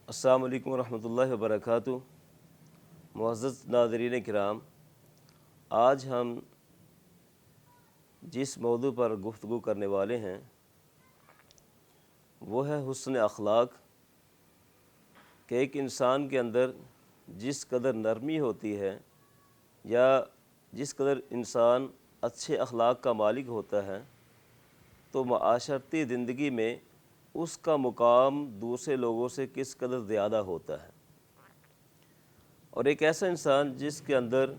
السلام علیکم ورحمۃ اللہ وبرکاتہ۔ معزز ناظرین کرام، آج ہم جس موضوع پر گفتگو کرنے والے ہیں وہ ہے حسن اخلاق، کہ ایک انسان کے اندر جس قدر نرمی ہوتی ہے یا جس قدر انسان اچھے اخلاق کا مالک ہوتا ہے تو معاشرتی زندگی میں اس کا مقام دوسرے لوگوں سے کس قدر زیادہ ہوتا ہے۔ اور ایک ایسا انسان جس کے اندر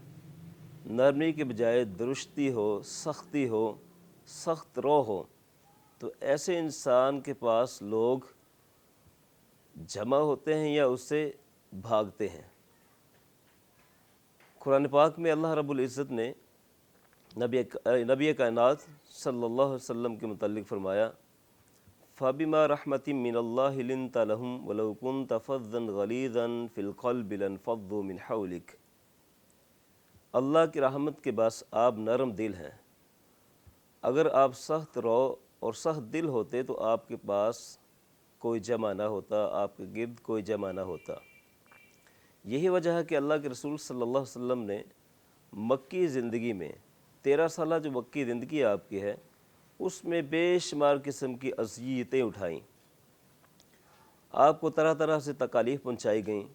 نرمی کے بجائے درستی ہو، سختی ہو، سخت رو ہو، تو ایسے انسان کے پاس لوگ جمع ہوتے ہیں یا اس سے بھاگتے ہیں۔ قرآن پاک میں اللہ رب العزت نے نبی کائنات صلی اللہ علیہ وسلم کے متعلق فرمایا، فَبِمَا رَحْمَةٍ مِّنَ اللَّهِ لِنْتَ لَهُمْ وَلَوْ كُنْتَ فَظًّا غَلِيظًا فِي الْقَلْبِ لَانفَضُّوا مِنْ حَوْلِكَ۔ اللہ کی رحمت کے بس آپ نرم دل ہیں، اگر آپ سخت رو اور سخت دل ہوتے تو آپ کے پاس کوئی جمع نہ ہوتا، آپ کے گرد کوئی جمع نہ ہوتا۔ یہی وجہ ہے کہ اللہ کے رسول صلی اللہ علیہ وسلم نے مکی زندگی میں 13 سالہ جو مکی زندگی آپ کی ہے اس میں بے شمار قسم کی اذیتیں اٹھائیں، آپ کو طرح طرح سے تکالیف پہنچائی گئیں،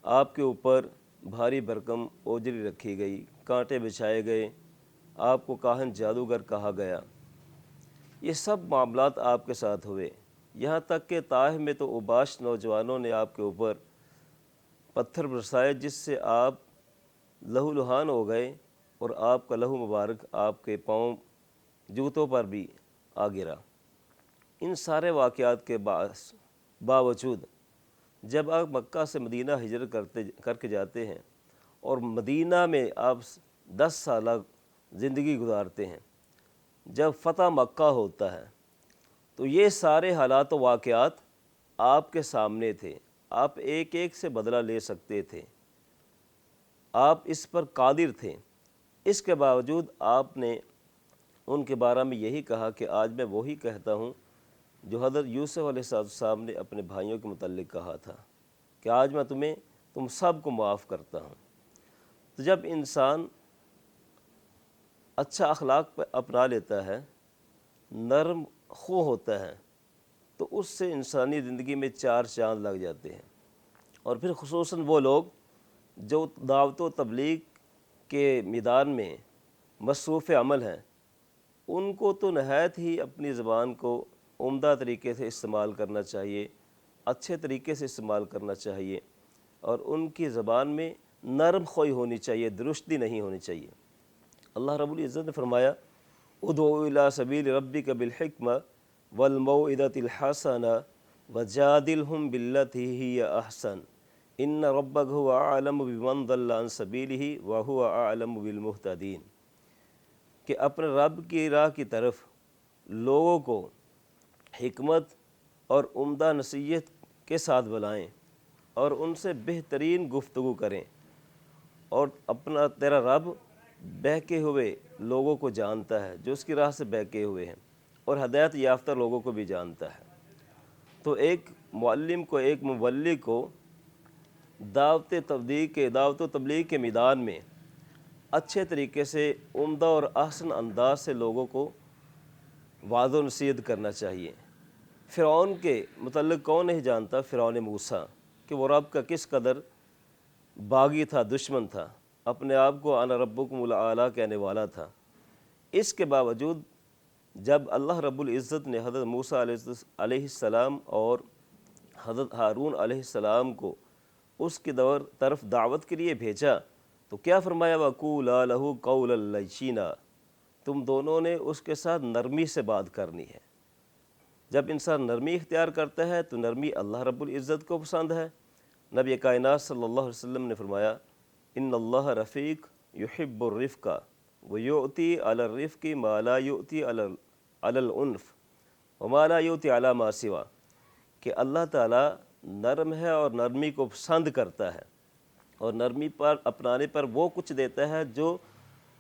آپ کے اوپر بھاری بھرکم اوجری رکھی گئی، کانٹے بچھائے گئے، آپ کو کاہن جادوگر کہا گیا، یہ سب معاملات آپ کے ساتھ ہوئے، یہاں تک کہ طائف میں تو اوباش نوجوانوں نے آپ کے اوپر پتھر برسائے جس سے آپ لہو لہان ہو گئے اور آپ کا لہو مبارک آپ کے پاؤں جوتوں پر بھی آ گرا۔ ان سارے واقعات کے باوجود جب آپ مکہ سے مدینہ ہجرت کر کے جاتے ہیں اور مدینہ میں آپ 10 سالہ زندگی گزارتے ہیں، جب فتح مکہ ہوتا ہے تو یہ سارے حالات و واقعات آپ کے سامنے تھے، آپ ایک ایک سے بدلہ لے سکتے تھے، آپ اس پر قادر تھے، اس کے باوجود آپ نے ان کے بارے میں یہی کہا کہ آج میں وہی کہتا ہوں جو حضرت یوسف علیہ السلام نے اپنے بھائیوں کے متعلق کہا تھا کہ آج میں تم سب کو معاف کرتا ہوں۔ تو جب انسان اچھا اخلاق اپنا لیتا ہے، نرم خو ہوتا ہے، تو اس سے انسانی زندگی میں 4 چاند لگ جاتے ہیں۔ اور پھر خصوصاً وہ لوگ جو دعوت و تبلیغ کے میدان میں مصروف عمل ہیں، ان کو تو نہایت ہی اپنی زبان کو عمدہ طریقے سے استعمال کرنا چاہیے، اچھے طریقے سے استعمال کرنا چاہیے، اور ان کی زبان میں نرم خوئی ہونی چاہیے، درستی نہیں ہونی چاہیے۔ اللہ رب العزت نے فرمایا، ادعو الی سبیل ربک بالحکمہ والموعظۃ الحسنہ وجادلہم باللتی ہی احسن ان ربک هو اعلم بمن ضل عن سبیلہ وہو اعلم بالمہتدین، کہ اپنے رب کی راہ کی طرف لوگوں کو حکمت اور عمدہ نصیحت کے ساتھ بلائیں اور ان سے بہترین گفتگو کریں، اور تیرا رب بہکے ہوئے لوگوں کو جانتا ہے، جو اس کی راہ سے بہکے ہوئے ہیں، اور ہدایت یافتہ لوگوں کو بھی جانتا ہے۔ تو ایک معلم کو، ایک مبلغ کو دعوت و تبلیغ کے میدان میں اچھے طریقے سے عمدہ اور احسن انداز سے لوگوں کو وعظ و نصیحت کرنا چاہیے۔ فرعون کے متعلق کون نہیں جانتا فرعون موسیٰ، کہ وہ رب کا کس قدر باغی تھا، دشمن تھا، اپنے آپ کو انا ربکم الاعلیٰ کہنے والا تھا۔ اس کے باوجود جب اللہ رب العزت نے حضرت موسیٰ علیہ السلام اور حضرت ہارون علیہ السلام کو اس کی طرف دعوت کے لیے بھیجا تو کیا فرمایا، وَقُولَا لَهُ قَوْلًا لَّيِّنًا، تم دونوں نے اس کے ساتھ نرمی سے بات کرنی ہے۔ جب انسان نرمی اختیار کرتا ہے تو نرمی اللہ رب العزت کو پسند ہے۔ نبی کائنات صلی اللہ علیہ وسلم نے فرمایا، ان اللہ رفیق یحب الرفق ویؤتی علی الرفق ما لا یؤتی علی العنف وما لا یؤتی علی ما سوا، کہ اللہ تعالیٰ نرم ہے اور نرمی کو پسند کرتا ہے، اور نرمی پر اپنانے پر وہ کچھ دیتا ہے جو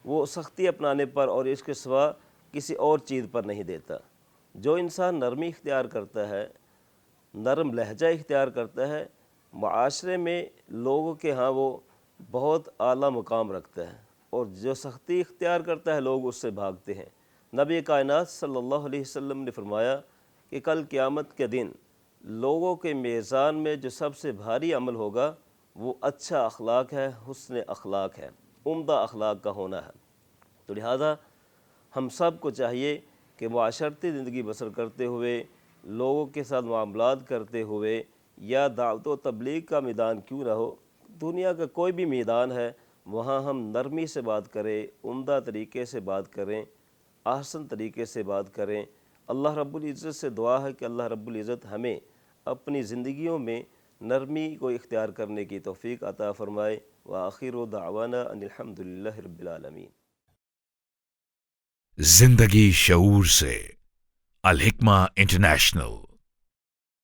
وہ سختی اپنانے پر اور اس کے سوا کسی اور چیز پر نہیں دیتا۔ جو انسان نرمی اختیار کرتا ہے، نرم لہجہ اختیار کرتا ہے، معاشرے میں لوگوں کے ہاں وہ بہت اعلیٰ مقام رکھتا ہے، اور جو سختی اختیار کرتا ہے لوگ اس سے بھاگتے ہیں۔ نبی کائنات صلی اللہ علیہ وسلم نے فرمایا کہ کل قیامت کے دن لوگوں کے میزان میں جو سب سے بھاری عمل ہوگا وہ اچھا اخلاق ہے، حسن اخلاق ہے، عمدہ اخلاق کا ہونا ہے۔ تو لہٰذا ہم سب کو چاہیے کہ معاشرتی زندگی بسر کرتے ہوئے، لوگوں کے ساتھ معاملات کرتے ہوئے، یا دعوت و تبلیغ کا میدان کیوں نہ ہو، دنیا کا کوئی بھی میدان ہے، وہاں ہم نرمی سے بات کریں، عمدہ طریقے سے بات کریں، احسن طریقے سے بات کریں۔ اللہ رب العزت سے دعا ہے کہ اللہ رب العزت ہمیں اپنی زندگیوں میں نرمی کو اختیار کرنے کی توفیق عطا فرمائے۔ وآخر دعوانا ان الحمد للہ رب العالمین۔ زندگی شعور سے، الحکمہ انٹرنیشنل۔